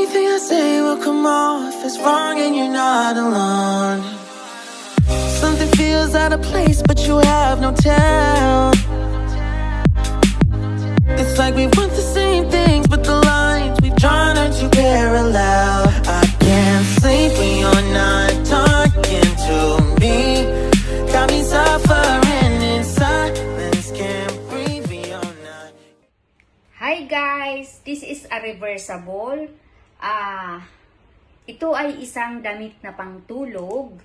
Anything I say will come off as wrong and you're not alone. Something feels out of place but you have no tell. It's like we want the same things but the lines we've drawn are too parallel. I can't sleep when you're not talking to me. Got me suffering in silence, can't breathe when you're not. Hi guys! This is a reversible. Ito ay isang damit na pangtulog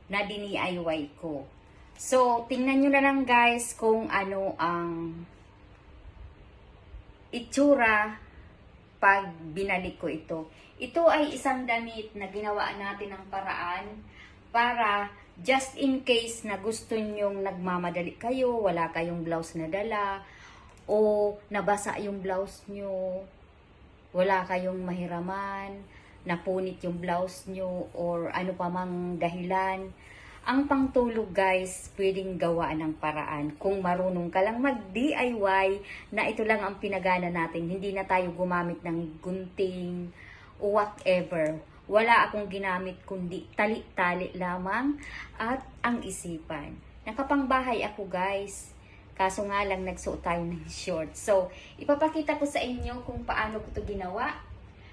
na DIY ko. So, tingnan nyo na lang guys kung ano ang itsura pag binalik ko ito. Ito ay isang damit na ginawa natin ng paraan para just in case na gusto nyong nagmamadali kayo, wala kayong blouse na dala, o nabasa yung blouse nyo, wala kayong mahiraman, napunit yung blouse nyo, or ano pa mang dahilan. Ang pangtulog guys, pwedeng gawa ng paraan. Kung marunong ka lang mag-DIY, na ito lang ang pinagana natin. Hindi na tayo gumamit ng gunting o whatever. Wala akong ginamit kundi tali-tali lamang at ang isipan. Nakapangbahay ako guys. Kaso nga lang nagsuot tayo ng short. So, ipapakita ko sa inyo kung paano ko ito ginawa.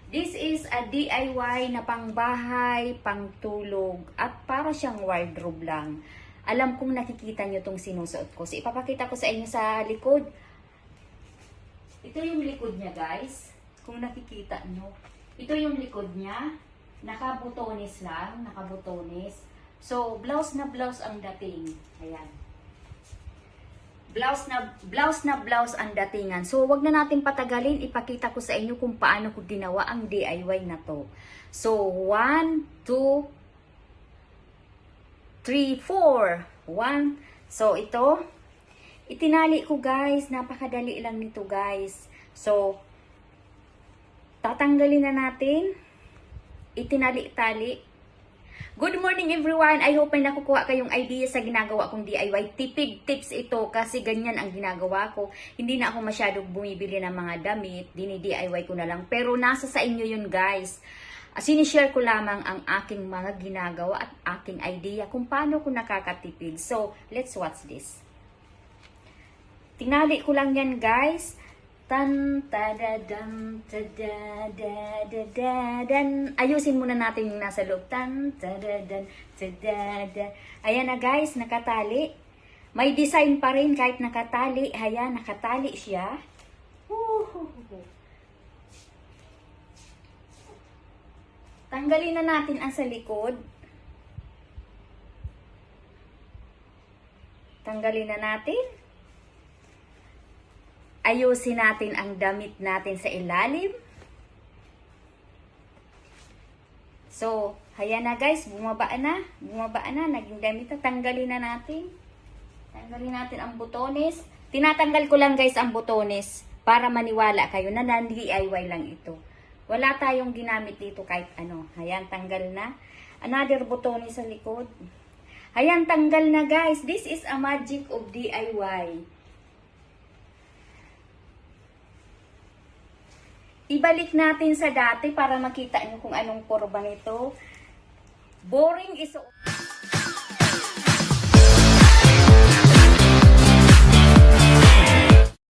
This is a DIY na pangbahay, pangtulog, at para siyang wardrobe lang. Alam kong nakikita nyo itong sinusuot ko. So, ipapakita ko sa inyo sa likod. Ito yung likod niya guys. Kung nakikita nyo. Ito yung likod niya. Nakabutones lang. Nakabutones. So, blouse na blouse ang dating. Ayan. Blouse na blouse ang datingan. So, wag na natin patagalin. Ipakita ko sa inyo kung paano ko ginawa ang DIY na to. So, 1, 2, 3, 4. 1. So, ito. Itinali ko guys. Napakadali lang nito guys. So, tatanggalin na natin. Itinali-tali. Good morning everyone! I hope may nakukuha kayong idea sa ginagawa kong DIY. Tipid tips ito kasi ganyan ang ginagawa ko. Hindi na ako masyadong bumibili ng mga damit. Dini-DIY ko na lang. Pero nasa sa inyo yun guys. Sinishare ko lamang ang aking mga ginagawa at aking idea kung paano ko nakakatipid. So, let's watch this. Tinali ko lang yan guys. Tan tadadam tadadadadadan. Ayusin muna natin yung nasa loob. Tan tadadan tadada. Ayan na guys, nakatali. May design pa rin kahit nakatali. Ayan, nakatali siya. Tanggalin na natin ang sa likod. Tanggalin na natin. Ayusin natin ang damit natin sa ilalim. So, ayan na guys, bumaba na. Bumaba na, naging damit na. Tanggalin na natin. Tanggalin natin ang butones. Tinatanggal ko lang guys ang butones para maniwala kayo na DIY lang ito. Wala tayong ginamit dito kahit ano. Ayan, tanggal na. Another butones sa likod. Ayan, tanggal na guys. This is a magic of DIY. Ibalik natin sa dati para makita nyo kung anong kurba nito. Boring is